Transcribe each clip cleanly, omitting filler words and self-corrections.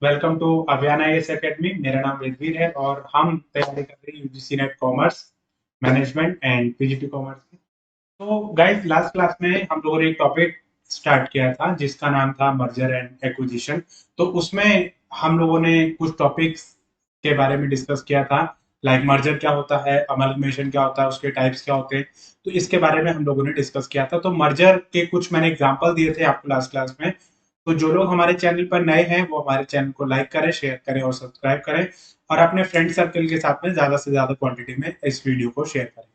Welcome to अभियान IAS academy. मेरा नाम वेदवीर है और हम तैयारी कर रहे हैं UGC net commerce management and PGT commerce की। तो गाइस, लास्ट क्लास में हम लोगों ने एक टॉपिक स्टार्ट किया था जिसका नाम था मर्जर एंड एक्विजिशन। तो उसमें हम लोगों ने कुछ टॉपिक्स के बारे में डिस्कस किया था, लाइक मर्जर क्या होता है, अमलगमेशन क्या होता है, उसके टाइप्स क्या होते हैं। तो इसके बारे में हम लोगों ने डिस्कस किया था। तो मर्जर के कुछ मैंने एग्जांपल दिए थे आपको लास्ट क्लास में। तो जो लोग हमारे चैनल पर नए हैं वो हमारे चैनल को लाइक करें, शेयर करें और सब्सक्राइब करें, और अपने फ्रेंड सर्कल के साथ में ज्यादा से ज्यादा क्वांटिटी में इस वीडियो को शेयर करें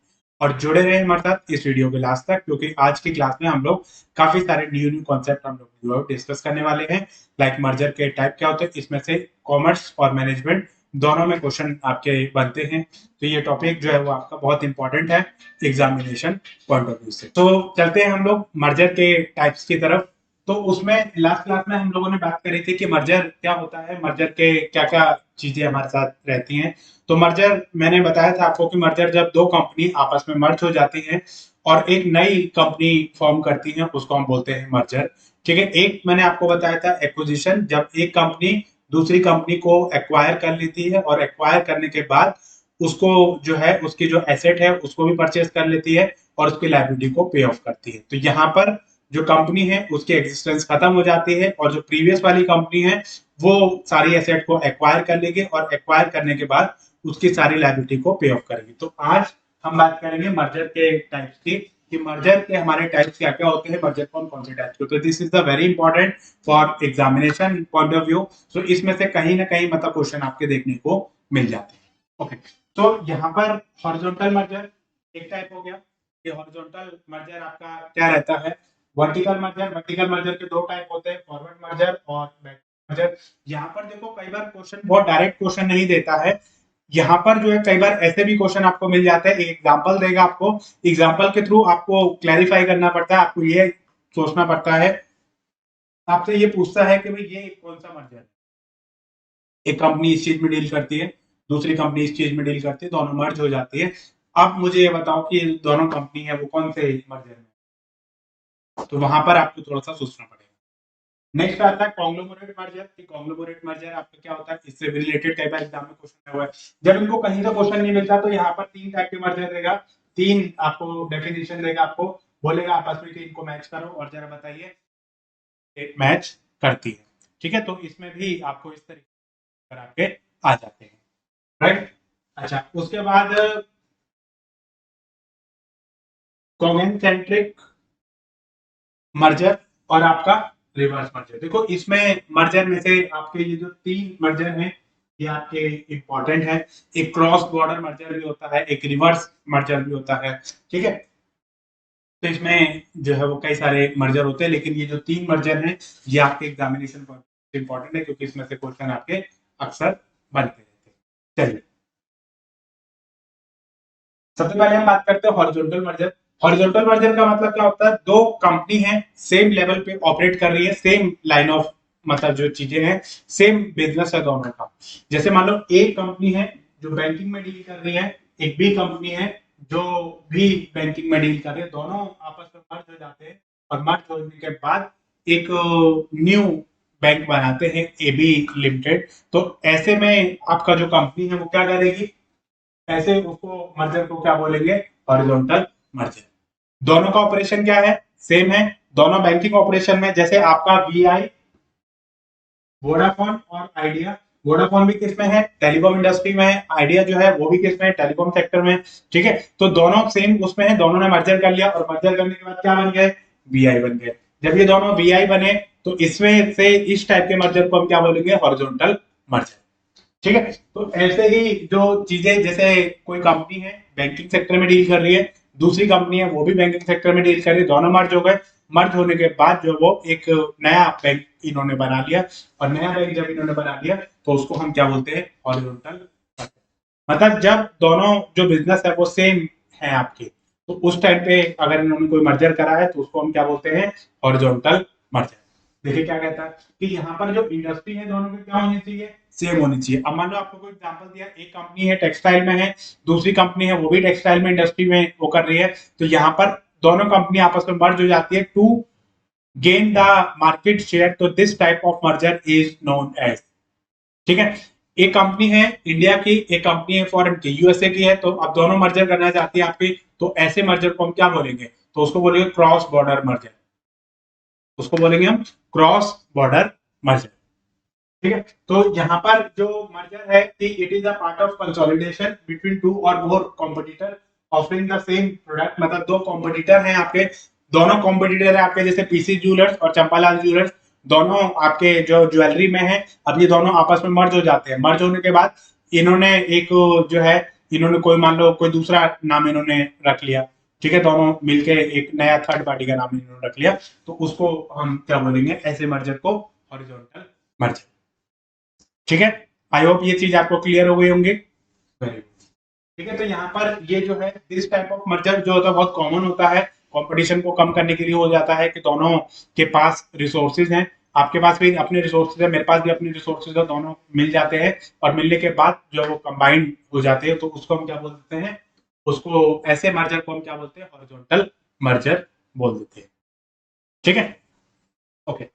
और जुड़े रहे हमारे साथ इस वीडियो के लास्ट तक, क्योंकि आज की क्लास में हम लोग काफी सारे न्यू न्यू कॉन्सेप्ट हम लोग डिस्कस करने वाले हैं। लाइक मर्जर के टाइप क्या होते हैं, इसमें से कॉमर्स और मैनेजमेंट दोनों में क्वेश्चन आपके बनते हैं। तो ये टॉपिक जो है वो आपका बहुत इंपॉर्टेंट है एग्जामिनेशन पॉइंट ऑफ व्यू से। तो चलते हैं हम लोग मर्जर के टाइप्स की तरफ। तो उसमें लास्ट क्लास में हम लोगों ने बात करी थी कि मर्जर क्या होता है, मर्जर के क्या क्या चीजें हमारे साथ रहती हैं। तो मर्जर मैंने बताया था आपको कि मर्जर जब दो कंपनी आपस में मर्ज हो जाती हैं और एक नई कंपनी फॉर्म करती है, उसको हम बोलते हैं मर्जर। ठीक है। एक मैंने आपको बताया था एक्विजिशन, जब एक कंपनी दूसरी कंपनी को एक्वायर कर लेती है और एक्वायर करने के बाद उसको जो है उसकी जो एसेट है उसको भी परचेज कर लेती है और उसकी लायबिलिटी को पे ऑफ करती है। तो यहाँ पर जो कंपनी है उसकी एग्जिस्टेंस खत्म हो जाती है और जो प्रीवियस वाली कंपनी है वो सारी एसेट को एक्वायर कर लेगी और एक्वायर करने के बाद उसकी सारी लायबिलिटी को पे ऑफ करेगी। तो आज हम बात करेंगे मर्जर के टाइप्स की, कि मर्जर के हमारे टाइप्स क्या क्या होते हैं, मर्जर कौन कौन से टाइप्स के होते हैं। This is the very important for examination point of view. So इसमें से कहीं ना कहीं मतलब क्वेश्चन आपके देखने को मिल जाते हैं। ओके, तो यहाँ पर हॉरिजॉन्टल मर्जर एक टाइप हो गया। ये हॉरिजॉन्टल मर्जर आपका क्या रहता है, वर्टिकल मर्जर। वर्टिकल मर्जर के दो टाइप होते हैं, फॉरवर्ड मर्जर और बैक मर्जर। यहाँ पर देखो कई बार क्वेश्चन बहुत डायरेक्ट क्वेश्चन नहीं देता है। यहाँ पर जो है कई बार ऐसे भी क्वेश्चन आपको मिल जाते हैं, एक एग्जांपल देगा आपको, एग्जांपल के थ्रू आपको क्लैरिफाई करना पड़ता है, आपको ये सोचना पड़ता है, आपसे ये पूछता है कि भाई ये कौन सा मर्जर है। एक कंपनी इस चीज में डील करती है, दूसरी कंपनी इस चीज में डील करती है, दोनों मर्ज हो जाती है। अब मुझे ये बताओ कि दोनों कंपनी है वो कौन से मर्जर में। तो वहां पर आपको थोड़ा सा सोचना पड़ेगा। नेक्स्ट आता है कॉन्ग्लोमरेट मर्जर। कि कॉन्ग्लोमरेट मर्जर आपका क्या होता है, इससे रिलेटेड कई बार एग्जाम में क्वेश्चन हुआ है। जब इनको कहीं से क्वेश्चन नहीं मिलता तो यहाँ पर तीन टाइप के मर्जर देगा, तीन आपको डेफिनेशन देगा, आपको बोलेगा आपस में कि इनको मैच करो और जरा बताइए एक मैच करती है। ठीक है, तो इसमें भी आपको इस तरीके करा के आ जाते हैं, राइट। अच्छा, उसके बाद कॉन्सेंट्रिक मर्जर और आपका रिवर्स मर्जर। देखो इसमें मर्जर में से आपके ये जो तीन मर्जर हैं ये आपके इंपॉर्टेंट है। एक क्रॉस बॉर्डर मर्जर भी होता है, एक रिवर्स मर्जर भी होता है। ठीक है, तो इसमें जो है वो कई सारे मर्जर होते हैं, लेकिन ये जो तीन मर्जर हैं ये आपके एग्जामिनेशन पर इंपॉर्टेंट है, क्योंकि इसमें से क्वेश्चन आपके अक्सर बनते रहते हैं। चलिए, सबसे पहले हम बात करते हैं हॉरिजॉन्टल मर्जर। हॉरिजॉन्टल मर्जर का मतलब क्या होता है, दो कंपनी है सेम लेवल पे ऑपरेट कर रही है, सेम लाइन ऑफ मतलब जो चीजें हैं, सेम बिजनेस है दोनों का। जैसे मान लो एक कंपनी है जो बैंकिंग में डील कर रही है, एक बी कंपनी है जो भी बैंकिंग में डील कर रही है, दोनों आपस में मर्ज हो जाते हैं और मर्ज होने के बाद एक न्यू बैंक बनाते हैं, ए बी लिमिटेड। तो ऐसे में आपका जो कंपनी है वो क्या करेगी, ऐसे उसको मर्जर को क्या बोलेंगे, हॉरिजॉन्टल मर्जर। दोनों का ऑपरेशन क्या है, सेम है, दोनों बैंकिंग ऑपरेशन में। जैसे आपका वीआई, वोडाफोन और आइडिया, वोडाफोन भी किस में है, टेलीकॉम इंडस्ट्री में है, आइडिया जो है वो भी किस में है, टेलीकॉम सेक्टर में। ठीक है, तो दोनों सेम उसमें है, दोनों ने मर्जर कर लिया और मर्जर करने के बाद क्या बन गए, वीआई बन गए। जब ये दोनों वीआई बने तो इसमें से इस टाइप के मर्जर को हम क्या बोलेंगे, हॉरिजॉन्टल मर्जर। ठीक है, तो ऐसे ही जो चीजें, जैसे कोई कंपनी है बैंकिंग सेक्टर में डील कर रही है, दूसरी कंपनी है वो भी बैंकिंग सेक्टर में डील कर रही है, दोनों मर्ज हो गए। मर्ज होने के बाद जो वो एक नया बैंक इन्होंने बना लिया, और नया बैंक जब इन्होंने बना लिया तो उसको हम क्या बोलते हैं, हॉरिजॉन्टल। मतलब जब दोनों जो बिजनेस है वो सेम है आपके, तो उस टाइम पे अगर इन्होंने कोई मर्जर करा है तो उसको हम क्या बोलते हैं, हॉरिजॉन्टल मर्जर। देखिए क्या कहता है कि यहाँ पर जो इंडस्ट्री है दोनों की क्या होनी चाहिए, सेम होनी चाहिए। अब मान लो आपको कोई एग्जांपल दिया, एक कंपनी है टेक्सटाइल में है, दूसरी कंपनी है वो भी टेक्सटाइल में इंडस्ट्री में वो कर रही है, तो यहाँ पर दोनों कंपनी आपस में मर्ज हो जाती है to gain the market share. तो this type of merger is known as ठीक है, एक कंपनी है इंडिया की, एक कंपनी है फॉरेन की, यूएसए की है, तो अब दोनों मर्जर करना चाहती है आपकी, तो ऐसे मर्जर को हम क्या बोलेंगे, तो उसको बोलेंगे क्रॉस बॉर्डर मर्जर, उसको बोलेंगे हम क्रॉस बॉर्डर मर्जर। ठीक है, तो यहाँ पर जो मर्जर है कि it is a part of consolidation between two or more competitor offering the same product, मतलब दो कॉम्पिटिटर हैं आपके, दोनों कॉम्पिटिटर है आपके, जैसे पीसी ज्वेलर्स और चंपालाल ज्वेलर्स, दोनों आपके जो ज्वेलरी में है, अब ये दोनों आपस में मर्ज हो जाते हैं, मर्ज होने के बाद इन्होंने एक जो है, इन्होंने कोई मान लो कोई दूसरा नाम इन्होंने रख लिया, ठीक है, दोनों मिलके एक नया थर्ड पार्टी का नाम इन्होंने रख लिया, तो उसको हम क्या बोलेंगे, ऐसे मर्जर को हॉरिजॉन्टल मर्जर। ठीक है, आई होप ये चीज आपको क्लियर हो गई होंगी। Very good. ठीक है, तो यहाँ पर ये जो है दिस टाइप ऑफ मर्जर जो होता है बहुत कॉमन होता है, कंपटीशन को कम करने के लिए हो जाता है कि दोनों के पास रिसोर्सेज हैं, आपके पास भी अपने रिसोर्सेज है, मेरे पास भी अपने रिसोर्सेज है, दोनों मिल जाते हैं, और मिलने के बाद जो वो कंबाइंड हो जाते हैं, तो उसको हम क्या बोल देते हैं, उसको ऐसे मर्जर को हम क्या बोलते हैं, हॉरिजॉन्टल मर्जर बोल देते हैं। ठीक है, ओके,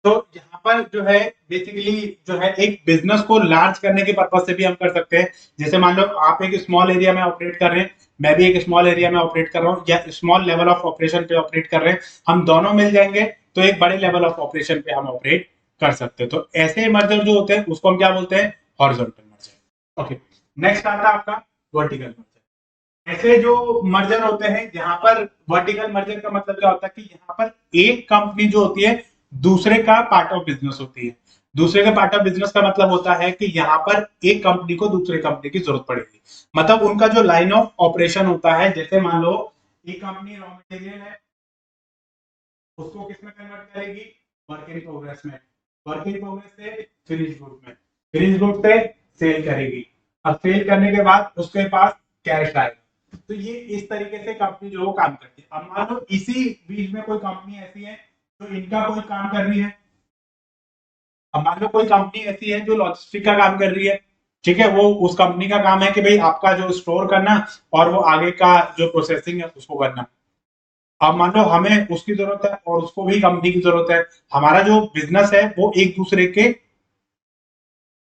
तो यहाँ पर जो है बेसिकली जो है एक बिजनेस को लार्ज करने के पर्पज से भी हम कर सकते हैं, जैसे मान लो आप एक स्मॉल एरिया में ऑपरेट कर रहे हैं, मैं भी एक स्मॉल एरिया में ऑपरेट कर रहा हूँ, या स्मॉल लेवल ऑफ ऑपरेशन पे ऑपरेट कर रहे हैं, हम दोनों मिल जाएंगे तो एक बड़े लेवल ऑफ ऑपरेशन पे हम ऑपरेट कर सकते हैं, तो ऐसे मर्जर जो होते हैं उसको हम क्या बोलते हैं, हॉरिजॉन्टल मर्जर। ओके, नेक्स्ट आता है आपका वर्टिकल मर्जर। ऐसे जो मर्जर होते हैं, यहाँ पर वर्टिकल मर्जर का मतलब क्या होता है कि यहाँ पर एक कंपनी जो होती है दूसरे का पार्ट ऑफ बिजनेस होती है, दूसरे का पार्ट ऑफ बिजनेस का मतलब होता है कि यहाँ पर एक कंपनी को दूसरे कंपनी की जरूरत पड़ेगी, मतलब उनका जो लाइन ऑफ ऑपरेशन होता है, जैसे मान लो एक कंपनी रॉ मटेरियल है, उसको किसमें कन्वर्ट करेगी, वर्क इन प्रोग्रेस में, वर्क इन प्रोग्रेस से फिनिश गुड में, फिनिश गुड से सेल करेगी, अब सेल करने के बाद उसके पास कैश आएगा, तो ये इस तरीके से कंपनी जो काम करती है। अब मान लो इसी बीच में कोई कंपनी ऐसी है जो इनका कोई काम कर रही है, अब मान लो कोई कंपनी ऐसी है जो लॉजिस्टिक का काम कर रही है, ठीक है, वो उस कंपनी का काम है कि भाई आपका जो स्टोर करना और वो आगे का जो प्रोसेसिंग है उसको करना, अब मान लो हमें उसकी जरूरत है और उसको भी कंपनी की जरूरत है, हमारा जो बिजनेस है वो एक दूसरे के,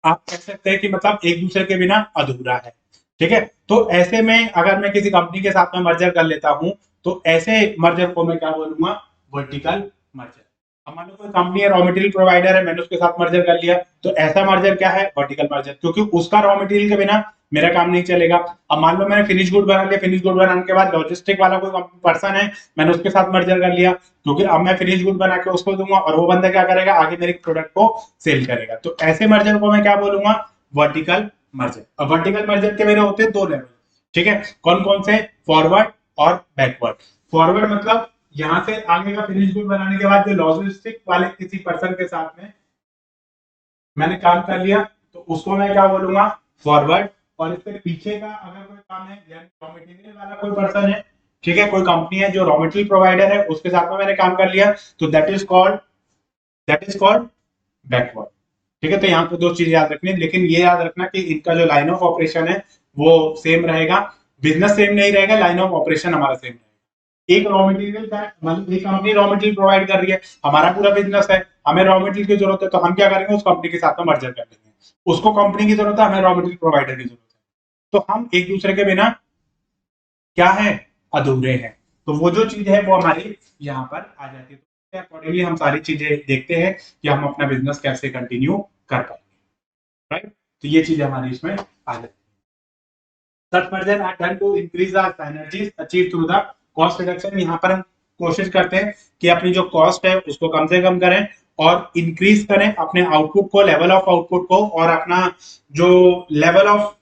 आप कह सकते हैं कि मतलब एक दूसरे के बिना अधूरा है। ठीक है, तो ऐसे में अगर मैं किसी कंपनी के साथ में मर्जर कर लेता हूं, तो ऐसे मर्जर को मैं क्या बोलूंगा, वर्टिकल मर्जर। अब मान लो कोई कंपनी है, रॉ मटेरियल प्रोवाइडर है, मैंने उसके साथ मर्जर कर लिया, तो ऐसा मर्जर क्या है, वर्टिकल मर्जर, क्योंकि उसका रॉ मटेरियल के बिना मेरा काम नहीं चलेगा। अब मान लो मैंने फिनिश गुड बना लिया, फिनिश गुड बनाने के बाद लॉजिस्टिक वाला कोई पर्सन है, मैंने उसके साथ मर्जर कर लिया, क्योंकि अब मैं फिनिश गुड बना के उसको दूंगा और वो बंदा क्या करेगा, आगे मेरे प्रोडक्ट को सेल करेगा, तो ऐसे मर्जर को मैं क्या बोलूंगा, वर्टिकल मर्जर। अब वर्टिकल मर्जर के मेरे होते हैं दो लेवल, ठीक है, कौन कौन से, फॉरवर्ड और बैकवर्ड। फॉरवर्ड मतलब यहां से आगे का फिनिश गुड बनाने के बाद जो लॉजिस्टिक वाले किसी पर्सन के साथ में मैंने काम कर लिया, तो उसको मैं क्या बोलूंगा, फॉरवर्ड। और इसके पीछे का अगर कोई काम है, यानी रॉ मटेरियल वाला कोई पर्सन है, ठीक है, कोई कंपनी है जो रॉ मटेरियल प्रोवाइडर है, उसके साथ में मैंने काम कर लिया, तो दैट इज कॉल्ड बैकवर्ड। ठीक है, तो यहाँ पे दो चीज याद रखनी है, लेकिन ये याद रखना कि इनका जो लाइन ऑफ ऑपरेशन है वो सेम रहेगा, बिजनेस सेम नहीं रहेगा, लाइन ऑफ ऑपरेशन हमारा सेम रहेगा। एक रॉ मटेरियल का मतलब एक कंपनी रॉ मटेरियल प्रोवाइड कर रही है, हमारा पूरा बिजनेस है, हमें रॉ मटेरियल की जरूरत है, तो हम क्या करेंगे, उस कंपनी के साथ में मर्जर कर लेंगे, उसको कंपनी की जरूरत है, हमें रॉ मटेरियल प्रोवाइडर की जरूरत है, तो हम एक दूसरे के बिना क्या है, अधूरे हैं, तो वो जो चीज है वो हमारी यहाँ पर आ जाती है, तो अकॉर्डिंगली हम सारी चीजें देखते हैं कि हम अपना बिजनेस कैसे कंटिन्यू कर पाएंगे, राइट, तो ये चीज हमारी इसमें आ जाती है। Such measures are done to increase the synergies achieved through the cost reduction। यहाँ पर हम कोशिश करते हैं कि अपनी जो कॉस्ट है उसको कम से कम करें और इंक्रीज करें अपने आउटपुट को, लेवल ऑफ आउटपुट को, और अपना जो लेवल ऑफ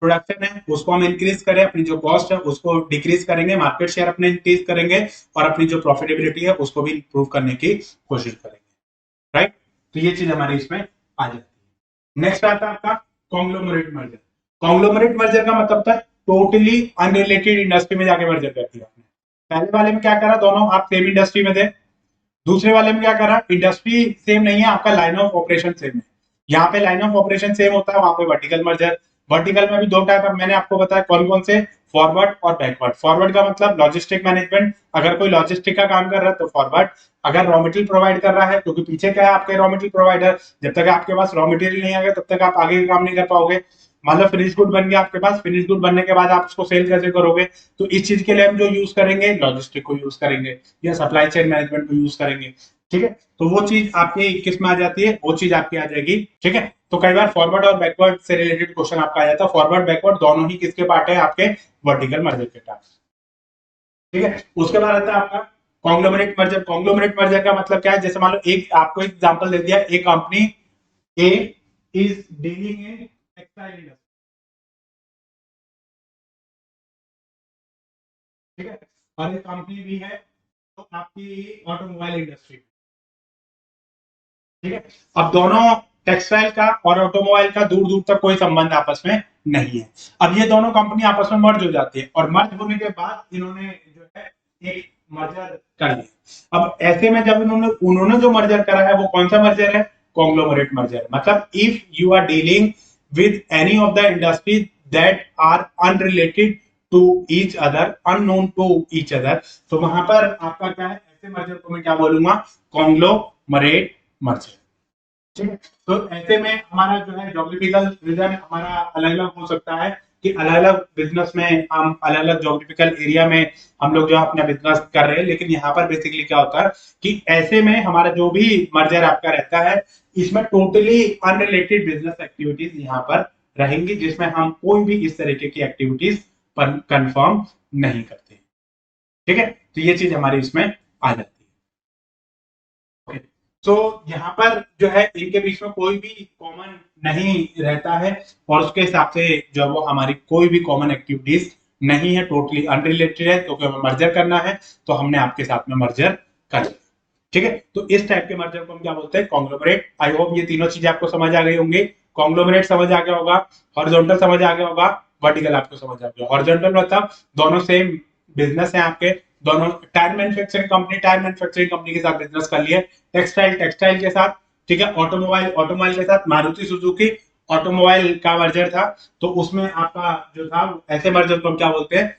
प्रोडक्शन है उसको हम इंक्रीज करें, अपनी जो कॉस्ट है उसको डिक्रीज करेंगे, मार्केट शेयर अपने इंक्रीज करेंगे, और अपनी जो प्रॉफिटेबिलिटी है उसको भी इंप्रूव करने की कोशिश करेंगे, राइट, तो ये चीज हमारी इसमें आ जाती है। नेक्स्ट आता है आपका कॉन्ग्लोमरेट मर्जर। कॉन्ग्लोमरेट मर्जर का मतलब था टोटली अनरिलेटेड इंडस्ट्री में जाके मर्जर कर दिया आपने। पहले वाले में क्या करा, दोनों आप सेम इंडस्ट्री में थे, दूसरे वाले में क्या करा, इंडस्ट्री सेम नहीं है, आपका लाइन ऑफ ऑपरेशन सेम है, यहाँ पे लाइन ऑफ ऑपरेशन सेम होता है, वहां पे वर्टिकल मर्जर। वर्टिकल में भी दो टाइप मैंने आपको बताया कौन कौन से, फॉरवर्ड और बैकवर्ड। फॉरवर्ड का मतलब लॉजिस्टिक मैनेजमेंट, अगर कोई लॉजिस्टिक का काम कर रहा है तो फॉरवर्ड। अगर रॉ मटेरियल प्रोवाइड कर रहा है, क्योंकि पीछे क्या है आपके रॉ मटेरियल प्रोवाइडर, जब तक आपके पास रॉ मटेरियल नहीं आएगा तब तक आप आगे का काम नहीं कर पाओगे। मतलब फिनिश गुड बन गया आपके पास, फिनिश गुड बनने के बाद आप उसको सेल कैसे करोगे, तो इस चीज के लिए हम जो यूज करेंगे लॉजिस्टिक को यूज करेंगे या सप्लाई चेन मैनेजमेंट को यूज करेंगे। ठीक है, तो वो चीज आपके किस में आ जाती है, वो चीज आपकी आ जाएगी। ठीक है, तो कई बार फॉरवर्ड और बैकवर्ड से रिलेटेड क्वेश्चन आपका आ जाता है। फॉरवर्ड बैकवर्ड दोनों ही किसके पार्ट है, आपके वर्टिकल मर्जर के पार्ट। ठीक है, उसके बाद आता है आपका कॉन्ग्लोमरेट मर्जर। कॉन्ग्लोमरेट मर्जर का मतलब क्या है, जैसे मान लो एक आपको एग्जांपल दे दिया, एक company A is dealing in textile industry. ठीक है, और एक कंपनी भी है तो आपकी ऑटोमोबाइल इंडस्ट्री। ठीक है, अब दोनों टेक्सटाइल का और ऑटोमोबाइल का दूर दूर तक कोई संबंध आपस में नहीं है। अब ये दोनों कंपनी आपस में मर्ज हो जाती है और मर्ज होने के बाद इन्होंने जो है एक मर्जर कर लिया। अब ऐसे में जब इन्होंने उन्होंने जो मर्जर करा है वो कौन सा मर्जर है, कॉन्ग्लोमरेट मर्जर। मतलब if you are dealing with any of the industry that are unrelated to each other, unknown to each other, तो वहां पर आपका क्या है, ऐसे मर्जर को मैं क्या बोलूंगा, कॉन्ग्लोमरेट मर्जर। ठीक है, तो ऐसे में हमारा जो है जोग्राफिकल रीजन हमारा अलग अलग हो सकता है कि अलग अलग बिजनेस में हम अलग अलग जोग्राफिकल एरिया में हम लोग जो है अपना बिजनेस कर रहे हैं। लेकिन यहाँ पर बेसिकली क्या होता है कि ऐसे में हमारा जो भी मर्जर आपका रहता है इसमें टोटली अनरिलेटेड बिजनेस एक्टिविटीज यहाँ पर रहेंगी, जिसमें हम कोई भी इस तरीके की एक्टिविटीज कंफर्म नहीं करते। ठीक है, तो ये चीज हमारी इसमें आ जाती है। तो यहाँ पर जो है इनके बीच में कोई भी कॉमन नहीं रहता है और उसके हिसाब से जो वो हमारी कोई भी कॉमन एक्टिविटीज नहीं है, टोटली अनरिलेटेड है, क्योंकि हमें मर्जर करना है तो हमने आपके साथ में मर्जर कर लिया। ठीक है, तो इस टाइप के मर्जर को हम क्या बोलते हैं, कॉन्ग्लोमरेट। आई होप ये तीनों चीजें आपको समझ आ गई होंगी। कॉन्ग्लोमरेट समझ आ गया होगा, हॉरिजॉन्टल समझ आ गया होगा, वर्टिकल आपको समझ आ गया। हॉरिजॉन्टल मतलब दोनों सेम बिजनेस है आपके, दोनों tyre manufacturing company tyre manufacturing company के साथ बिजनेस कर लिए, टेक्सटाइल टेक्सटाइल के साथ, ठीक है, ऑटोमोबाइल ऑटोमोबाइल के साथ। मारुति सुजुकी ऑटोमोबाइल का मर्जर था, तो उसमें आपका जो था ऐसे मर्जर को हम क्या बोलते हैं,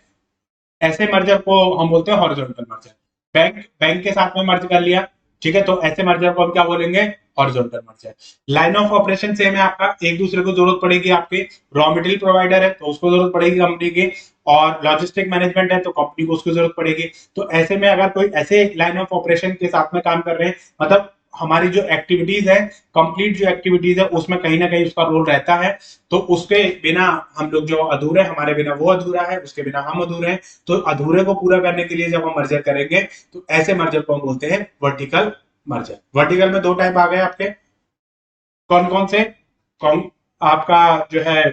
ऐसे मर्जर को हम बोलते हैं हॉरिजॉन्टल मर्जर। बैंक बैंक के साथ में मर्ज कर लिया, ठीक है, तो ऐसे मर्जर को हम क्या बोलेंगे, horizontal merger. Line of operation same है आपका, एक दूसरे को जरूरत पड़ेगी, आपके रॉ मटेरियल प्रोवाइडर है तो उसको जरूरत पड़ेगी कंपनी की, और लॉजिस्टिक मैनेजमेंट है तो कंपनी को उसकी जरूरत पड़ेगी। तो ऐसे में अगर कोई ऐसे लाइन ऑफ ऑपरेशन के साथ में काम कर रहे हैं, मतलब हमारी जो एक्टिविटीज है, कंप्लीट जो एक्टिविटीज है उसमें कहीं ना कहीं उसका रोल रहता है, तो उसके बिना हम लोग जो अधूरे, हमारे बिना वो अधूरा है, उसके बिना हम अधूरे हैं। तो अधूरे को पूरा करने के लिए जब हम मर्जर करेंगे तो ऐसे मर्जर को हम बोलते हैं वर्टिकल मर्जर। वर्टिकल में दो टाइप आ गए आपके, कौन कौन से, कौन आपका जो है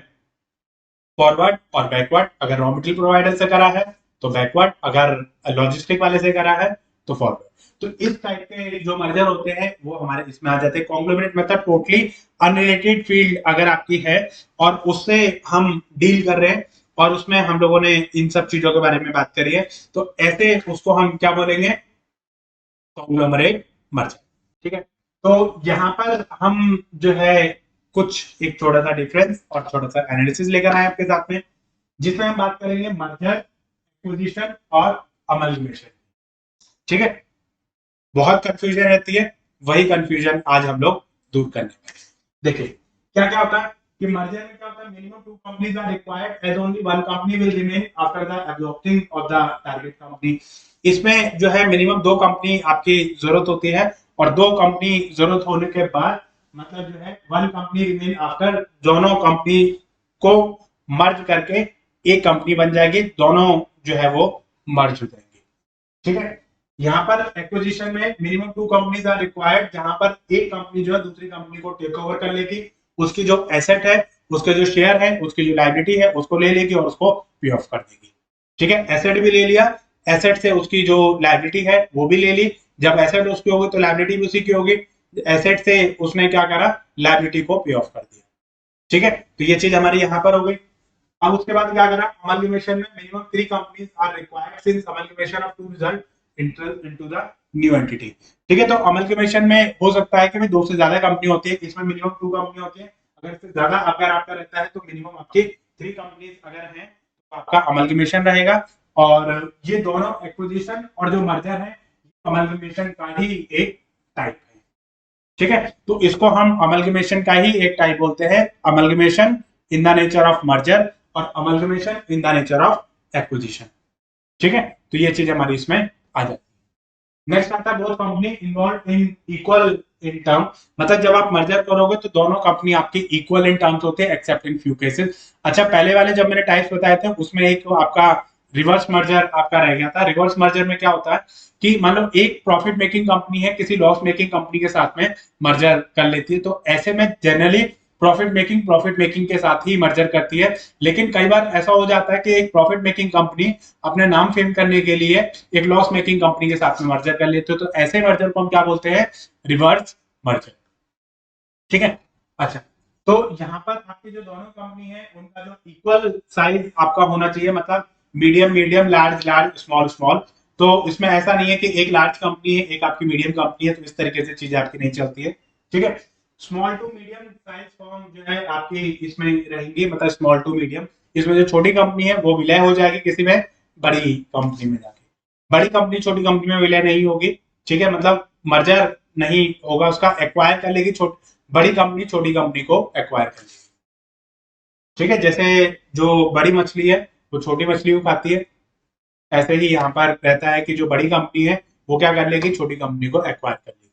फॉरवर्ड और बैकवर्ड। अगर रॉ मटेरियल प्रोवाइडर से करा है तो बैकवर्ड, अगर लॉजिस्टिक वाले से करा है तो फॉरवर्ड। तो इस टाइप के जो मर्जर होते हैं वो हमारे इसमें आ जाते हैं। कॉन्ग्लोमरेट मतलब टोटली अनरिलेटेड फील्ड अगर आपकी है और उससे हम डील कर रहे हैं और उसमें हम लोगों ने इन सब चीजों के बारे में बात करी है, तो ऐसे उसको हम क्या बोलेंगे, कॉन्ग्लोमरेट मर्जर। ठीक है, तो यहाँ पर हम जो है कुछ एक छोटा सा डिफरेंस और छोटा सा एनालिसिस लेकर आए आपके साथ में, जिसमें हम बात करेंगे मर्जर, एक्विजिशन और अमलगमेशन। ठीक है, बहुत कंफ्यूजन रहती है, वही कंफ्यूजन आज हम लोग दूर करने वाले हैं। देखिए क्या क्या होता है कि मर्जर में क्या होता है, minimum two companies are required as only one company will remain after the absorbing of the target company. इसमें जो है मिनिमम दो कंपनी आपकी जरूरत होती है, और दो कंपनी जरूरत होने के बाद मतलब जो है वन कंपनी रिमेन आफ्टर, दोनों कंपनी को मर्ज करके एक कंपनी बन जाएगी, दोनों जो है वो मर्ज हो जाएंगे। ठीक है, यहाँ पर एक्विजिशन में minimum two companies are required, जहां पर एक कंपनी जो है दूसरी कंपनी को टेक ओवर कर लेगी, उसकी जो एसेट है, उसके जो शेयर है, उसकी जो लाइबिलिटी है उसको ले लेगी और उसको पे ऑफ कर देगी। ठीक है, एसेट भी ले लिया, एसेट से उसकी जो लाइबिलिटी है वो भी ले ली, जब एसेट उसकी होगी तो लाइबिलिटी भी उसी की होगी, एसेट से उसने क्या करा, लाइबिलिटी को पे ऑफ कर दिया। ठीक है, तो ये चीज हमारी यहाँ पर हो गई। अब उसके बाद क्या करा, अमलगमेशन में minimum three companies are required since amalgamation of two result into the new entity. ठीक है, तो अमलगमेशन में हो सकता है कि दो से ज्यादा कंपनी होती है, इसमें मिनिमम टू कंपनी होती है, अगर इससे ज्यादा अगर आपका रहता है तो मिनिमम आपकी थ्री कंपनीज अगर हैं आपका अमलगमेशन रहेगा। और ये दोनों एक्विजिशन और जो मर्जर है अमलगमेशन का ही एक टाइप है। ठीक है, तो इसको हम अमलगमेशन का ही एक टाइप बोलते हैं, amalgamation in the nature of merger और amalgamation in the nature of acquisition. ठीक है, तो ये चीज हमारी इसमें आ जाती है। नेक्स्ट आता है both company involve in equal in term, मतलब जब आप मर्जर करोगे तो दोनों कंपनी आपकी इक्वल इन टर्म्स होते हैं एक्सेप्ट इन फ्यू केसेस। अच्छा, पहले वाले जब मैंने टाइप्स बताए थे उसमें एक आपका रिवर्स मर्जर आपका रह गया था। रिवर्स मर्जर में क्या होता है कि मान लो एक प्रॉफिट मेकिंग कंपनी है किसी लॉस मेकिंग कंपनी के साथ में मर्जर कर लेती है, तो ऐसे में जनरली प्रॉफिट मेकिंग के साथ ही मर्जर करती है। लेकिन कई बार ऐसा हो जाता है कि एक प्रॉफिट मेकिंग कंपनी अपने नाम फेम करने के लिए एक लॉस मेकिंग कंपनी के साथ में मर्जर कर लेते हो, तो ऐसे मर्जर को हम क्या बोलते हैं, रिवर्स मर्जर। ठीक है, अच्छा, तो यहाँ पर आपकी जो दोनों कंपनी है उनका जो इक्वल साइज आपका होना चाहिए, मतलब medium medium, large large, small small. तो इसमें ऐसा नहीं है कि एक लार्ज कंपनी है एक आपकी मीडियम कंपनी है, तो इस तरीके से चीजें आपकी नहीं चलती है। ठीक है, small to medium size form जो है आपकी इसमें रहेंगी, मतलब स्मॉल टू मीडियम। इसमें जो छोटी कंपनी है वो विलय हो जाएगी किसी में बड़ी कंपनी में जाके, बड़ी कंपनी छोटी कंपनी में विलय नहीं होगी। ठीक है, मतलब मर्जर नहीं होगा उसका, एक्वायर कर लेगी बड़ी कंपनी छोटी कंपनी को एक्वायर कर लेगी। ठीक है, जैसे जो बड़ी मछली है वो छोटी मछली को खाती है, ऐसे ही यहाँ पर रहता है कि जो बड़ी कंपनी है वो क्या कर लेगी, छोटी कंपनी को एक्वायर कर लेगी।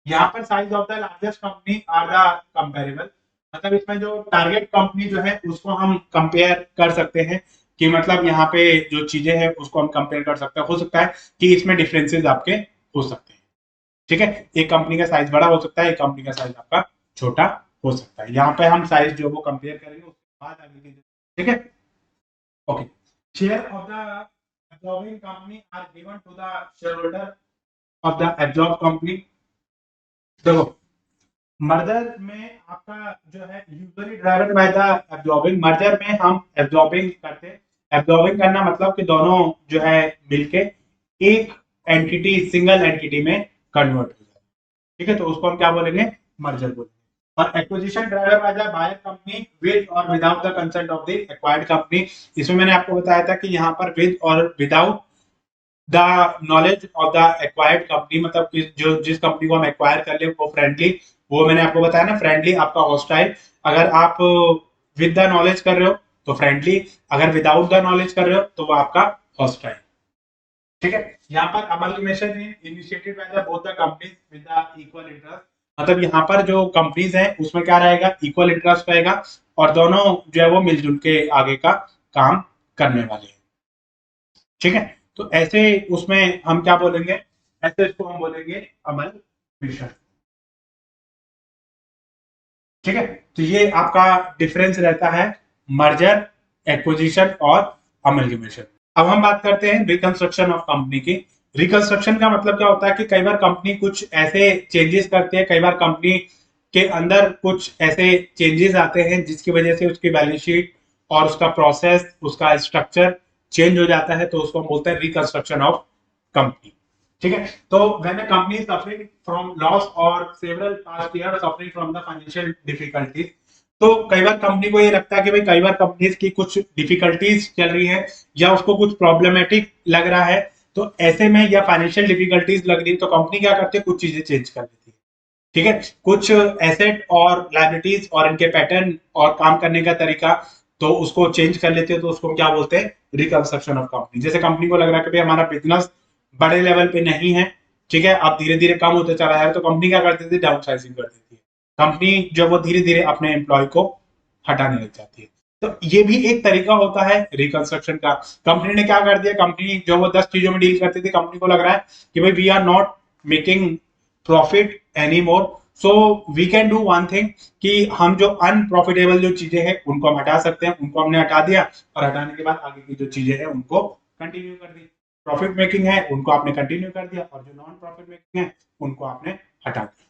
यहाँ पर size of the largest company are the comparable, मतलब इसमें जो टारगेट कंपनी जो है उसको हम कंपेयर कर सकते हैं कि मतलब यहाँ पे जो चीजें हैं उसको हम कंपेयर कर सकते हैं। हो सकता है कि इसमें डिफरेंसेस आपके हो सकते हैं। ठीक है, एक कंपनी का साइज बड़ा हो सकता है, एक कंपनी का साइज आपका छोटा हो सकता है। यहाँ पे हम साइज जो वो कंपेयर करेंगे उसके बाद आगे की। ठीक है, okay. Share of the absorbing company are given to the share holder of the absorb company. देखो, मर्जर में आपका जो है usually driven by the absorbing, merger में हम एब्जॉर्बिंग करते हैं। एब्जॉर्बिंग करना मतलब कि दोनों जो है मिलके एक एंटिटी, सिंगल एंटिटी में कन्वर्ट हो जाए। ठीक है, तो उसको हम क्या बोलेंगे, मर्जर बोलेंगे। और acquisition driver by the buyer company with or without the consent of the acquired company. इसमें मैंने आपको बताया था कि यहाँ पर with or without the knowledge of the acquired company, मतलब कि जो जिस कंपनी को हम एक्वायर कर ले वो फ्रेंडली, वो मैंने आपको बताया ना, फ्रेंडली आपका हॉस्टाइल। अगर आप विद द नॉलेज कर रहे हो तो फ्रेंडली, अगर विदाउट द नॉलेज कर रहे हो तो वो आपका हॉस्टाइल। ठीक है, यहाँ पर amalgamation initiated by the both the companies with the equal interest, मतलब यहाँ पर जो कंपनीज हैं उसमें क्या रहेगा, इक्वल इंटरेस्ट रहेगा और दोनों जो है वो मिलजुल के आगे का काम करने वाले हैं। ठीक है, तो ऐसे उसमें हम क्या बोलेंगे, ऐसे इसको हम बोलेंगे अमलगमेशन। ठीक है, तो ये आपका डिफरेंस रहता है मर्जर, एक्विजिशन और अमलगमेशन। अब हम बात करते हैं रिकंस्ट्रक्शन ऑफ कंपनी की। रिकंस्ट्रक्शन का मतलब क्या होता है कि कई बार कंपनी कुछ ऐसे चेंजेस करती है, कई बार कंपनी के अंदर कुछ ऐसे चेंजेस आते हैं जिसकी वजह से उसकी बैलेंस शीट और उसका प्रोसेस, उसका स्ट्रक्चर चेंज हो जाता है, तो उसको हम बोलते हैं रिकंस्ट्रक्शन ऑफ कंपनी। ठीक है, तो when a company is suffering from loss or several past year suffering from the financial difficulties, तो कई बार कंपनी को ये लगता है कि भाई कई बार कंपनीज की कुछ डिफिकल्टीज चल रही है या उसको कुछ प्रॉब्लमेटिक लग रहा है, तो ऐसे में या फाइनेंशियल डिफिकल्टीज लग रही है तो कंपनी क्या करती है, कुछ चीजें चेंज कर देती है। ठीक है, कुछ एसेट और लाइबिलिटीज और इनके पैटर्न और काम करने का तरीका, तो उसको चेंज कर लेते हो, तो उसको क्या बोलते हैं, रिकंस्ट्रक्शन ऑफ कंपनी। जैसे कंपनी को लग रहा है कि भाई हमारा बिजनेस बड़े लेवल पे नहीं है, ठीक है, अब धीरे धीरे कम होते चला है, तो कंपनी क्या करती थी, डाउन साइजिंग कर देती है। कंपनी जो वो धीरे धीरे अपने एम्प्लॉय को हटाने लग जाती है। तो ये भी एक तरीका होता है रिकंस्ट्रक्शन का। कंपनी ने क्या कर दिया, कंपनी जो वो 10 चीजों में डील करती थी, कंपनी को लग रहा है कि भाई we are not making profit any more, so we can do one thing कि हम जो अनप्रॉफिटेबल जो चीजें हैं उनको हम हटा सकते हैं। उनको हमने हटा दिया और हटाने के बाद आगे की जो चीजें हैं उनको कंटिन्यू कर दी। प्रॉफिट मेकिंग है उनको आपने कंटिन्यू कर दिया और जो नॉन प्रॉफिट मेकिंग है उनको आपने हटा दिया।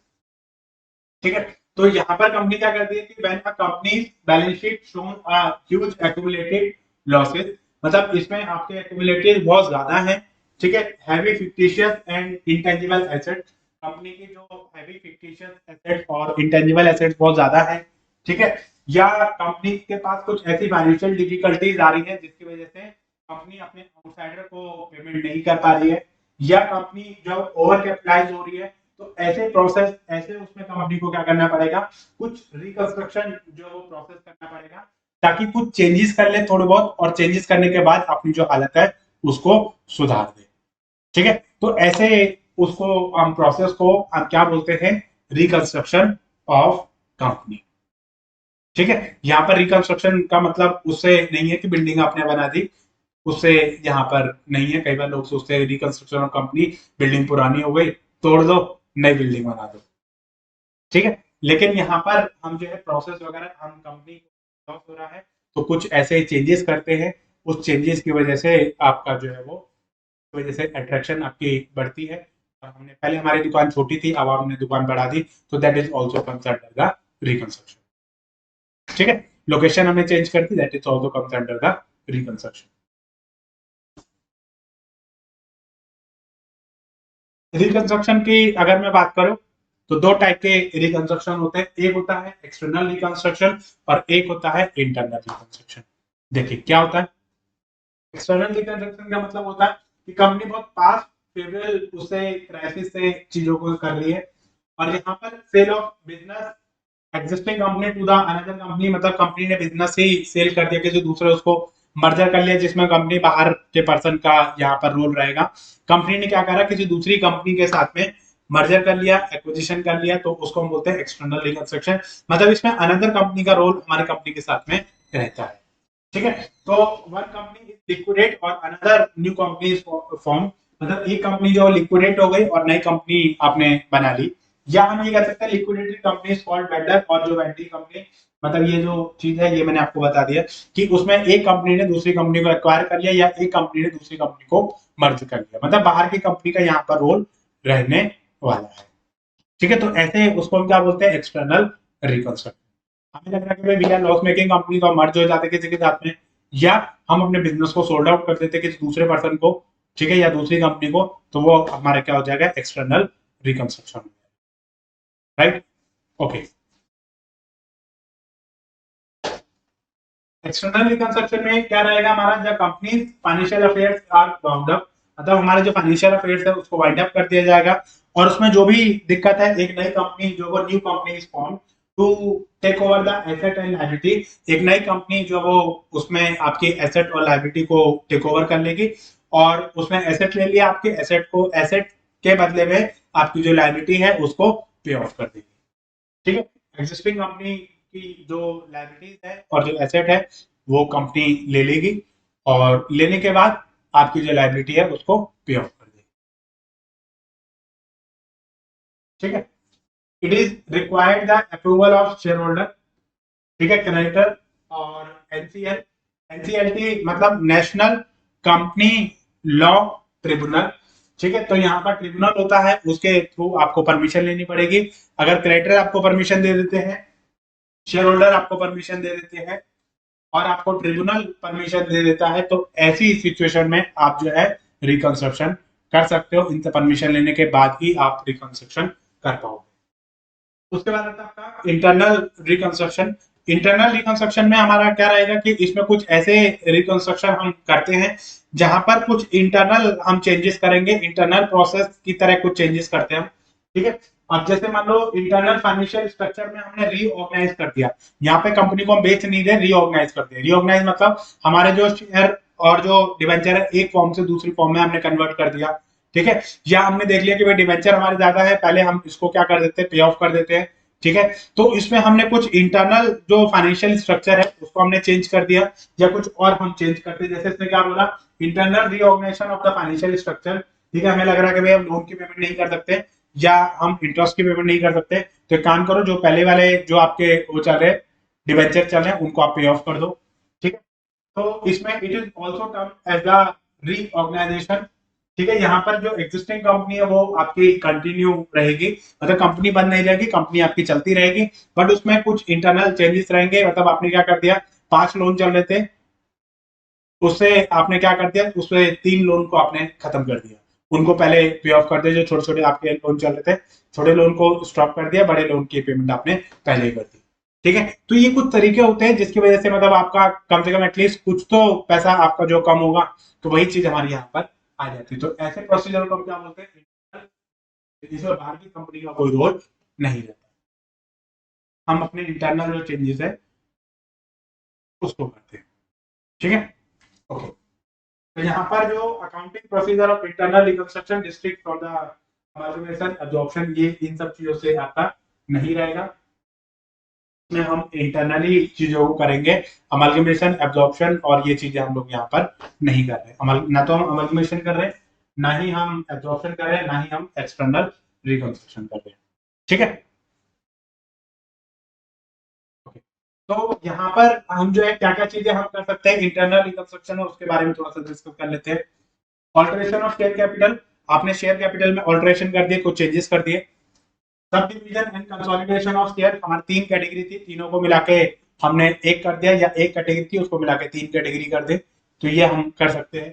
ठीक है, तो यहाँ पर कंपनी क्या करती है कि when a company balance sheet shown a huge accumulated losses, मतलब इसमें आपके एक्यूमुलेटेड बहुत ज्यादा है। ठीक है, heavy fictitious and intangible asset, company की जो हैवी फिक्टिशियस एसेट और इंटेंजिबल एसेट बहुत ज्यादा है। ठीक है, या कंपनी के पास कुछ ऐसी फाइनेंशियल डिफिकल्टीज आ रही है जिसकी वजह से कंपनी अपने आउटसाइडर को पेमेंट नहीं कर पा रही है, या कंपनी जो ओवर कैपिटलाइज हो रही है, तो ऐसे प्रोसेस ऐसे उसमें कंपनी को क्या करना पड़ेगा, कुछ रिकंस्ट्रक्शन जो वो प्रोसेस करना पड़ेगा ताकि कुछ चेंजेस कर ले थोड़े बहुत, और चेंजेस करने के बाद अपनी जो हालत है उसको सुधार दे। ठीक है, तो ऐसे उसको हम प्रोसेस को हम क्या बोलते हैं, रिकंस्ट्रक्शन ऑफ कंपनी। ठीक है, यहाँ पर रिकंस्ट्रक्शन का मतलब उससे नहीं है कि बिल्डिंग आपने बना दी, उससे यहाँ पर नहीं है। कई बार लोग सोचते हैं रिकंस्ट्रक्शन ऑफ कंपनी, बिल्डिंग पुरानी हो गई तोड़ दो नई बिल्डिंग बना दो। ठीक है, लेकिन यहाँ पर हम जो है प्रोसेस वगैरह हम कंपनी को लॉस हो रहा है तो कुछ ऐसे चेंजेस करते हैं, उस चेंजेस की वजह से आपका जो है वो वजह से अट्रैक्शन आपकी बढ़ती है। और हमने पहले हमारी दुकान छोटी थी, अब हमने दुकान बढ़ा दी, तो that is also considered the reconstruction. ठीक है, लोकेशन हमने चेंज कर दी, that is also comes under the reconstruction. Reconstruction की अगर मैं बात करूं तो दो टाइप के रिकंस्ट्रक्शन होते हैं, एक होता है एक्सटर्नल रिकंस्ट्रक्शन और एक होता है इंटरनल रिकंस्ट्रक्शन। देखिए क्या होता है एक्सटर्नल रिकंस्ट्रक्शन, का मतलब होता है कि कंपनी बहुत पास फेवरेबल उसे क्राइसिस से चीजों को कर रही है, और यहाँ पर sale of business existing company to the another company, मतलब कंपनी ने बिजनेस ही सेल कर दिया किसी दूसरे उसको, मर्जर कर लिया जिसमें कंपनी बाहर के पर्सन का यहाँ पर रोल रहेगा। कंपनी ने क्या करा, किसी दूसरी कंपनी के साथ में मर्जर कर लिया, एक्विजिशन कर लिया, तो उसको हम बोलते हैं एक्सटर्नल रिकंस्ट्रक्शन। मतलब इसमें अनदर कंपनी का रोल हमारी कंपनी के साथ में रहता है। ठीक है, तो वन कंपनी इज लिक्विडेट और another new company is form, मतलब एक कंपनी जो लिक्विडेट हो गई और नई कंपनी आपने बना ली, या हम ये कह सकते हैं liquidated company is called vendor, और जो वेंडरी कंपनी, मतलब ये जो चीज है ये मैंने आपको बता दिया कि उसमें एक कंपनी ने दूसरी कंपनी को एक्वायर कर लिया या एक कंपनी ने दूसरी कंपनी को मर्ज कर लिया, मतलब बाहर की कंपनी का यहाँ पर रोल रहने वाला है। ठीक है, तो ऐसे उसको हम क्या बोलते हैं, एक्सटर्नल रिकंस्ट्रक्शन। हमें लग रहा है कि भाई we are loss making company, तो हम मर्ज हो जाते किसी के साथ में, या हम अपने बिजनेस को सोल्ड आउट कर देते किसी दूसरे पर्सन को, ठीक है, या दूसरी कंपनी को, तो वो हमारा क्या हो जाएगा, external reconstruction. Right, okay. External reconstruction में क्या रहेगा हमारा, जब company financial affairs are bound up, मतलब हमारे जो फाइनेंशियल अफेयर्स है उसको वाइंड अप कर दिया जाएगा, और उसमें जो भी दिक्कत है, एक नई कंपनी जो वो new company is form to take over the asset and liability, एक नई कंपनी जो वो उसमें आपकी एसेट और लायबिलिटी को टेक ओवर कर लेगी, और उसमें एसेट ले लिया, आपके एसेट को, एसेट के बदले में आपकी जो लायबिलिटी है उसको पे ऑफ कर देगी। ठीक है, एग्जिस्टिंग कंपनी की जो लाइबिलिटीज है और जो एसेट है वो कंपनी ले लेगी, और लेने के बाद आपकी जो लाइबिलिटी है उसको पे ऑफ कर देगी। ठीक है, it is required the approval of share holder. ठीक है, क्रेडिटर और एनसीएल, एनसीएलटी मतलब नेशनल कंपनी लॉ ट्रिब्यूनल। ठीक है, तो यहाँ पर ट्रिब्यूनल होता है, उसके थ्रू आपको परमिशन लेनी पड़ेगी। अगर क्रेडिटर आपको परमिशन दे देते हैं, शेयर होल्डर आपको परमिशन दे देते हैं, और आपको ट्रिब्यूनल परमिशन दे देता है, तो ऐसी सिचुएशन में आप जो है रिकंस्ट्रक्शन कर सकते हो। इनसे परमिशन लेने के बाद ही आप रिकंस्ट्रक्शन कर पाओगे। उसके बाद आता है आपका इंटरनल रिकंस्ट्रक्शन। इंटरनल रिकंस्ट्रक्शन में हमारा क्या रहेगा कि इसमें कुछ ऐसे रिकंस्ट्रक्शन हम करते हैं जहां पर कुछ इंटरनल हम चेंजेस करेंगे, इंटरनल प्रोसेस की तरह कुछ चेंजेस करते हैं हम। ठीक है, अब जैसे मान लो इंटरनल फाइनेंशियल स्ट्रक्चर में हमने रीऑर्गेनाइज कर दिया, यहाँ पे कंपनी को हम बेच नहीं रहे, रीऑर्गेनाइज कर दिया। रीऑर्गेनाइज मतलब हमारे जो शेयर और जो डिवेंचर है एक फॉर्म से दूसरी फॉर्म में हमने कन्वर्ट कर दिया। ठीक है, या हमने देख लिया कि भाई डिवेंचर हमारे ज्यादा है, पहले हम इसको क्या कर देते हैं, पे ऑफ कर देते हैं। ठीक है, तो इसमें हमने कुछ इंटरनल जो फाइनेंशियल स्ट्रक्चर है उसको हमने चेंज कर दिया, या कुछ और हम चेंज करते हैं। जैसे इसने क्या बोला, internal reorganisation of the financial structure. ठीक है, हमें लग रहा है कि भाई हम लोन की पेमेंट नहीं कर सकते या हम इंटरेस्ट की पेमेंट नहीं कर सकते, तो एक काम करो, जो पहले वाले जो आपके वो चल रहे डिवेंचर चल रहे हैं उनको आप पे ऑफ कर दो। ठीक है, तो इसमें it is also term as the reorganisation. ठीक है, यहाँ पर जो एग्जिस्टिंग कंपनी है वो आपकी कंटिन्यू रहेगी, मतलब कंपनी बंद नहीं रहेगी, कंपनी आपकी चलती रहेगी, बट उसमें कुछ इंटरनल चेंजेस रहेंगे। मतलब आपने क्या कर दिया, 5 लोन चल रहे थे, उससे आपने क्या कर दिया, उसमें 3 लोन को आपने खत्म कर दिया, उनको पहले पे ऑफ कर दिया। जो छोटे छोटे आपके लोन चल रहे थे, छोटे लोन को स्टॉप कर दिया, बड़े लोन की पेमेंट आपने पहले ही कर दी। ठीक है। तो ये कुछ तरीके होते हैं जिसकी वजह से मतलब आपका कम से कम एटलीस्ट कुछ तो पैसा आपका जो कम होगा, तो वही चीज हमारे यहाँ पर आ जाती है। तो ऐसे प्रोसीजर को हम क्या बोलते हैं, जिसमें बाहर की कंपनी का कोई रोल नहीं रहता, हम अपने इंटरनल जो चेंजेस है उसको करते हैं। ठीक है, ओके। तो यहाँ पर जो accounting procedure of internal reconstruction district from the amalgamation absorption, ये इन सब चीजों से आपका नहीं रहेगा। में हम इंटरनली चीजों को करेंगे, अमलगमेशन एब्जॉर्प्शन और ये चीजें हम लोग यहाँ पर नहीं कर रहे। ना तो हम अमलगमेशन कर रहे हैं, ना ही हम एब्जॉर्प्शन कर रहे हैं, ना ही हम एक्सटर्नल रिकंस्ट्रक्शन कर रहे हैं। ठीक है, ओके। तो यहाँ पर हम जो है क्या क्या चीजें हम कर सकते हैं इंटरनल रिकंस्ट्रक्शन, और उसके बारे में थोड़ा सा डिस्कस कर लेते हैं। ऑल्टरेशन ऑफ शेयर कैपिटल, आपने शेयर कैपिटल में ऑल्टरेशन कर दिए, कुछ चेंजेस कर दिए। Sub division and consolidation of share, हमारी तीन कैटेगरी थी, तीनों को मिला के हमने एक कर दिया, या एक कैटेगरी थी उसको मिला के तीन कैटेगरी कर दे, तो ये हम कर सकते हैं।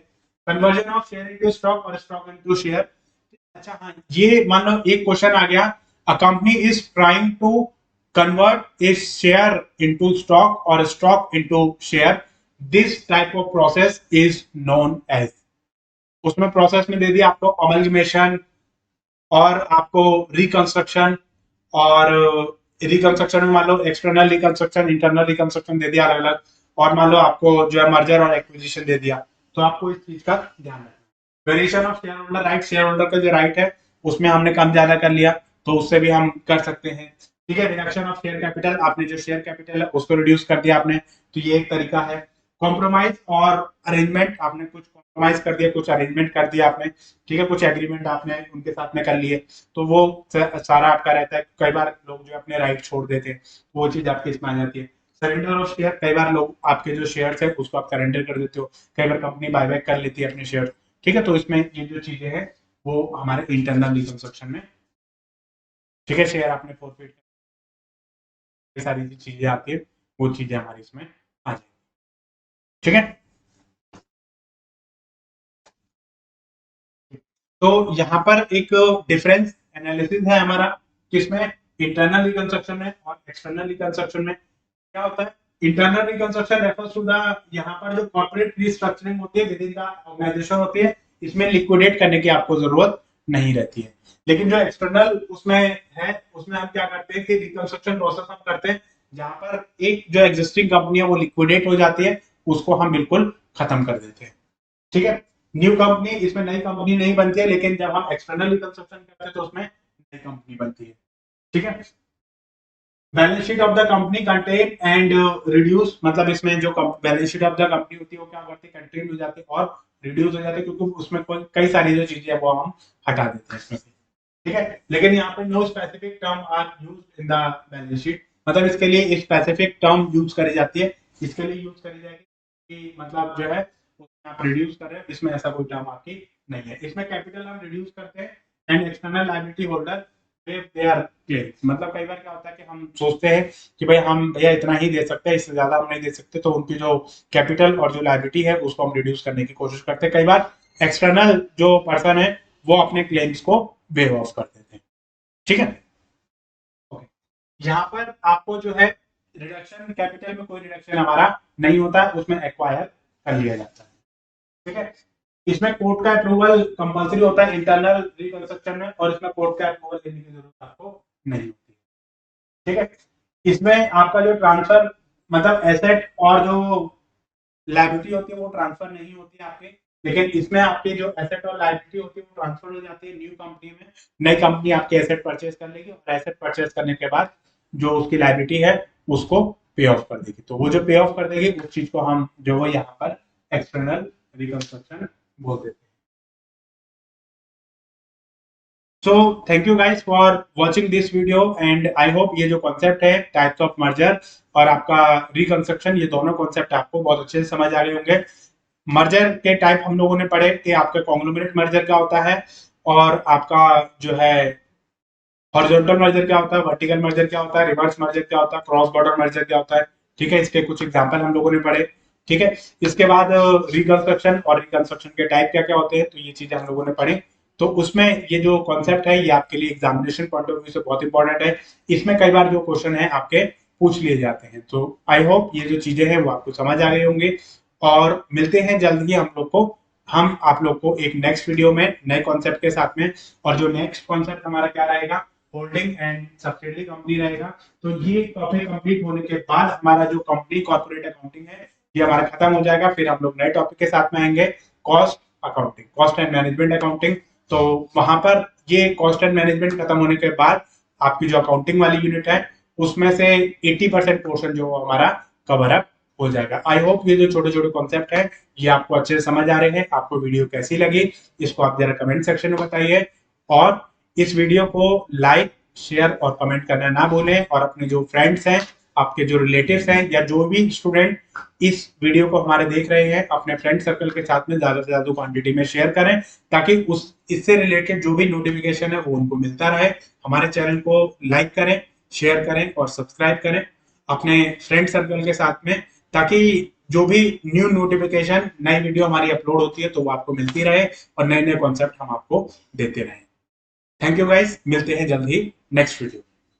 Conversion of share into stock or stock into share. अच्छा हाँ, ये मान लो एक क्वेश्चन आ गया, a company is trying to convert is share into stock or stock into share, this type of process is known as. उसमें process में दे दिया आपको अमलगमेशन, और आपको रिकंस्ट्रक्शन, और रिकंस्ट्रक्शन में मान लो एक्सटर्नल रिकंस्ट्रक्शन, इंटरनल रिकंस्ट्रक्शन दे दिया अलग अलग, और मान लो आपको जो है मर्जर और एक्विजिशन दे दिया। तो आपको इस चीज का ध्यान रखना। Variation of share holder right, share holder का जो राइट है उसमें हमने कम ज्यादा कर लिया, तो उससे भी हम कर सकते हैं। ठीक है, रिडक्शन ऑफ शेयर कैपिटल, आपने जो शेयर कैपिटल है उसको रिड्यूस कर दिया आपने, तो ये एक तरीका है। कॉम्प्रोमाइज और अरेंजमेंट, आपने कुछ कॉम्प्रोमाइज कर दिया, कुछ अरेंजमेंट कर दिया आपने। ठीक है, कुछ एग्रीमेंट आपने उनके साथ में कर लिए, तो वो सारा आपका रहता है। कई बार लोग जो अपने राइट छोड़ देते हैं, वो चीज आपकी इसमें आ जाती है। सरेंडर ऑफ शेयर, कई बार लोग आपके जो शेयर्स है उसको आप सरेंडर कर देते हो, कई बार कंपनी बायबैक कर लेती है अपने शेयर। ठीक है, तो इसमें ये जो चीजें हैं वो हमारे इंटरनल रिकंस्ट्रक्शन में, ठीक है, शेयर आपने फॉरफिट, सारी चीजें आती है, वो चीजें हमारी इसमें आ जाएगी। ठीक है, तो यहाँ पर एक डिफरेंस एनालिसिस है हमारा, किसमें, इंटरनल रिकंस्ट्रक्शन में और एक्सटर्नल रिकंस्ट्रक्शन में। क्या होता है, internal reconstruction refers to the, यहाँ पर जो कॉर्पोरेट रिस्ट्रक्चरिंग होती है विद इन द ऑर्गेनाइजेशन होती है, इसमें लिक्विडेट करने की आपको जरूरत नहीं रहती है। लेकिन जो एक्सटर्नल उसमें है, उसमें हम क्या करते हैं कि रिकंस्ट्रक्शन प्रोसेस हम करते हैं, जहां पर एक जो एग्जिस्टिंग कंपनी है वो लिक्विडेट हो जाती है, उसको हम बिल्कुल खत्म कर देते हैं। ठीक है, न्यू कंपनी, इसमें नई कंपनी नहीं बनती है, लेकिन जब हम एक्सटर्नल रिकंस्ट्रक्शन करते हैं तो उसमें नई कंपनी बनती है। ठीक है, balance sheet of the company contain and reduce, मतलब इसमें जो balance sheet of the company होती है वो क्या करती है, कंटेन हो जाती है और रिड्यूस हो जाती है, क्योंकि उसमें कई सारी जो चीजें है वो हम हटा देते हैं इसमें से। ठीक है, लेकिन यहाँ पे no specific term are use in the balance sheet, मतलब इसके लिए स्पेसिफिक टर्म यूज करी जाती है, इसके लिए यूज करी जाएगी कि मतलब जो है उसमें आप रिड्यूस कर रहे हैं, इसमें ऐसा कोई टर्म आपकी नहीं है। इसमें कैपिटल हम रिड्यूस करते हैं and external liability holder they are clear, मतलब कई बार क्या होता है कि हम सोचते हैं कि भाई हम भैया इतना ही दे सकते हैं, इससे ज्यादा हम नहीं दे सकते, तो उनकी जो कैपिटल और जो लायबिलिटी है उसको हम रिड्यूस करने की कोशिश करते हैं। कई बार एक्सटर्नल जो पर्सन है वो अपने क्लेम्स को वेव ऑफ कर देते हैं। ठीक है, ओके। यहाँ पर आपको जो है रिडक्शन कैपिटल में कोई रिडक्शन हमारा नहीं होता है, उसमें एक्वायर कर लिया जाता है। ठीक है, इसमें कोर्ट का अप्रूवल कंपलसरी होता है इंटरनल रिकंस्ट्रक्शन में, और इसमें कोर्ट का अप्रूवल लेने की जरूरत आपको नहीं होती। ठीक है, इसमें आपका जो ट्रांसफर, मतलब एसेट और जो लायबिलिटी होती है वो ट्रांसफर नहीं होती है आपके, लेकिन इसमें आपकी जो एसेट और लायबिलिटी होती है वो ट्रांसफर हो जाती है न्यू कंपनी में। नई कंपनी आपकी एसेट परचेज कर लेगी, और एसेट परचेज करने के बाद जो उसकी लायबिलिटी है उसको पे ऑफ कर देगी, तो वो जो पे ऑफ कर देगी उस चीज को हम जो है यहाँ पर एक्सटर्नल रिकंस्ट्रक्शन बोल देते हैं। So thank you guys for watching this video, and I hope ये जो कॉन्सेप्ट है टाइप्स ऑफ मर्जर और आपका रिकंस्ट्रक्शन, ये दोनों कॉन्सेप्ट आपको बहुत अच्छे से समझ आ गए होंगे। मर्जर के टाइप हम लोगों ने पढ़े कि आपका कॉन्ग्लोमरेट मर्जर क्या होता है, और आपका जो है हॉरिजॉन्टल मर्जर क्या होता है, वर्टिकल मर्जर क्या होता है, रिवर्स मर्जर क्या होता है, क्रॉस बॉर्डर मर्जर क्या होता है। ठीक है, इसके कुछ एग्जांपल हम लोगों ने पढ़े। ठीक है, इसके बाद रिकंस्ट्रक्शन और रिकंस्ट्रक्शन के टाइप क्या क्या होते हैं, तो ये चीजें हम लोगों ने पढ़ी। तो उसमें ये जो कॉन्सेप्ट है ये आपके लिए एग्जामिनेशन पॉइंट ऑफ व्यू से बहुत इंपॉर्टेंट है। इसमें कई बार जो क्वेश्चन है आपके पूछ लिए जाते हैं। तो आई होप ये जो चीजें हैं वो आपको समझ आ गई होंगी, और मिलते हैं जल्द ही हम आप लोग को एक नेक्स्ट वीडियो में नए कॉन्सेप्ट के साथ में। और जो नेक्स्ट कॉन्सेप्ट हमारा क्या रहेगा, होल्डिंग एंड सब्सिडरी कंपनी रहेगा। तो ये टॉपिक कंप्लीट होने के बाद हमारा जो कंपनी कॉर्पोरेट अकाउंटिंग है ये हमारा खत्म हो जाएगा। फिर हम लोग नए टॉपिक के साथ में आएंगे, cost accounting, cost and management accounting. तो वहां पर ये कॉस्ट एंड मैनेजमेंट खत्म होने के बाद आपकी जो अकाउंटिंग वाली यूनिट है उसमें से 80% पोर्शन जो हमारा कवर अप हो जाएगा। आई होप ये जो छोटे छोटे कॉन्सेप्ट है ये आपको अच्छे से समझ आ रहे हैं। आपको वीडियो कैसी लगी इसको आप जरा कमेंट सेक्शन में बताइए, और इस वीडियो को लाइक, शेयर और कमेंट करना ना भूलें। और अपने जो फ्रेंड्स हैं, आपके जो रिलेटिव्स हैं, या जो भी स्टूडेंट इस वीडियो को हमारे देख रहे हैं, अपने फ्रेंड सर्कल के साथ में ज्यादा से ज्यादा क्वांटिटी में शेयर करें, ताकि उस इससे रिलेटेड जो भी नोटिफिकेशन है वो उनको मिलता रहे। हमारे चैनल को लाइक करें, शेयर करें और सब्सक्राइब करें अपने फ्रेंड सर्कल के साथ में, ताकि जो भी न्यू नोटिफिकेशन, नई वीडियो हमारी अपलोड होती है तो वो आपको मिलती रहे और नए नए कॉन्सेप्ट हम आपको देते रहें। थैंक यू गाइस, मिलते हैं जल्द ही नेक्स्ट वीडियो।